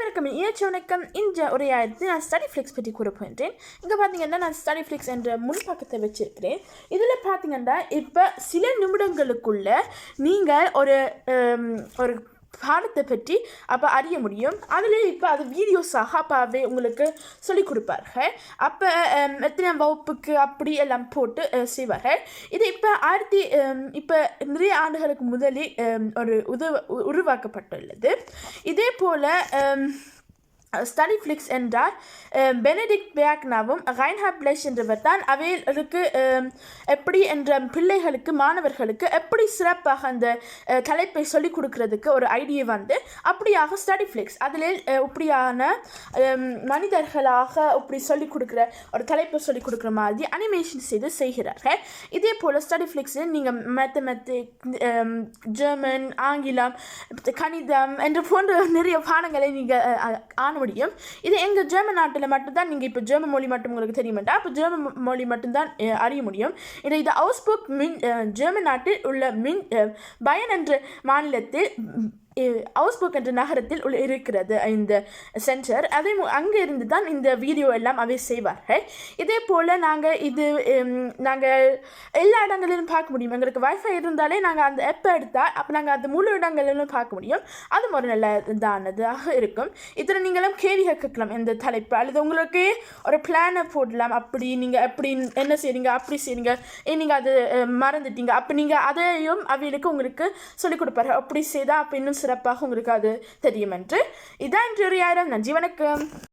அனைவருக்கும் வணக்கம். இந்த உரையாடத்தில் நான் ஸ்டடிஃப்ளிக்ஸ் பற்றி கூற போகின்றேன். இங்கே பார்த்தீங்கன்னா நான் ஸ்டடிஃப்ளிக்ஸ் என்ற முன்பக்கத்தை வச்சிருக்கிறேன். இதில் பார்த்தீங்கன்னா இப்போ சில நிமிடங்களுக்குள்ள நீங்கள் ஒரு பாடத்தை பற்றி அப்போ அறிய முடியும். அதில் இப்போ அது வீடியோஸாக அப்பாவே உங்களுக்கு சொல்லிக் கொடுப்பார்கள். அப்போ எத்தனை வகுப்புக்கு அப்படி எல்லாம் போட்டு செய்வார்கள். இது இப்போ நிறைய ஆண்டுகளுக்கு முதலில் ஒரு உருவாக்கப்பட்டுள்ளது. இதே போல் ஸ்டடிஃப்ளிக்ஸ் என்றால் பெனடிக்ட் பேக்னாவும் ரைன்ஹார்ட் பிளெஷ் என்றவர் தான் அவைகளுக்கு எப்படி என்ற பிள்ளைகளுக்கு மாணவர்களுக்கு எப்படி சிறப்பாக அந்த தலைப்பை சொல்லிக் கொடுக்கறதுக்கு ஒரு ஐடியா வந்து அப்படியாக ஸ்டடிஃப்ளிக்ஸ் அதில் இப்படியான மனிதர்களாக இப்படி சொல்லிக் கொடுக்குற ஒரு தலைப்பை சொல்லிக் கொடுக்குற மாதிரி அனிமேஷன் செய்கிறார்கள். இதே போல் ஸ்டடிஃப்ளிக்ஸில் நீங்கள் மேத்தமெட்டிக், ஜெர்மன், ஆங்கிலம், கணிதம் என்ற போன்ற நிறைய பாடங்களை நீங்கள் முடியும். இது எங்கள் ஜெர்மன் நாட்டில் மட்டும்தான். நீங்கள் இப்போ ஜெர்மன் மொழி மட்டும் உங்களுக்கு தெரியுமாட்டா, அப்போ ஜெர்மன் மொழி மட்டும்தான் அறிய முடியும். இது அவுஸ்புக் ஜெர்மன் நாட்டில் உள்ள பயன் என்ற மாநிலத்தில் அவுஸ்புக் என்ற நகரத்தில் இருக்கிறது இந்த சென்டர். அதே அங்கே இருந்து தான் இந்த வீடியோ எல்லாம் அவை செய்வார்கள். இதே போல் நாங்கள் எல்லா இடங்களிலும் பார்க்க முடியும். எங்களுக்கு வைஃபை இருந்தாலே நாங்கள் அந்த ஆப்பை எடுத்தால் அப்போ நாங்கள் அந்த முழு இடங்களிலும் பார்க்க முடியும். அதுவும் ஒரு நல்ல இதானதாக இருக்கும். இதில் நீங்களும் கேள்வி கேட்கலாம் இந்த தலைப்பு, அல்லது உங்களுக்கு ஒரு பிளானை போடலாம். அப்படி நீங்கள் எப்படி என்ன செய்றீங்க, அப்படி செய்றீங்க, நீங்கள் அது மறந்துட்டீங்க, அப்போ நீங்கள் அதையும் அவைகளுக்கு உங்களுக்கு சொல்லிக் கொடுப்பாரு. அப்படி செய்தால் அப்போ இன்னும் சிறப்பாக உங்களுக்கு அது தெரியும் என்று. இதான் நன்றி, வணக்கம்.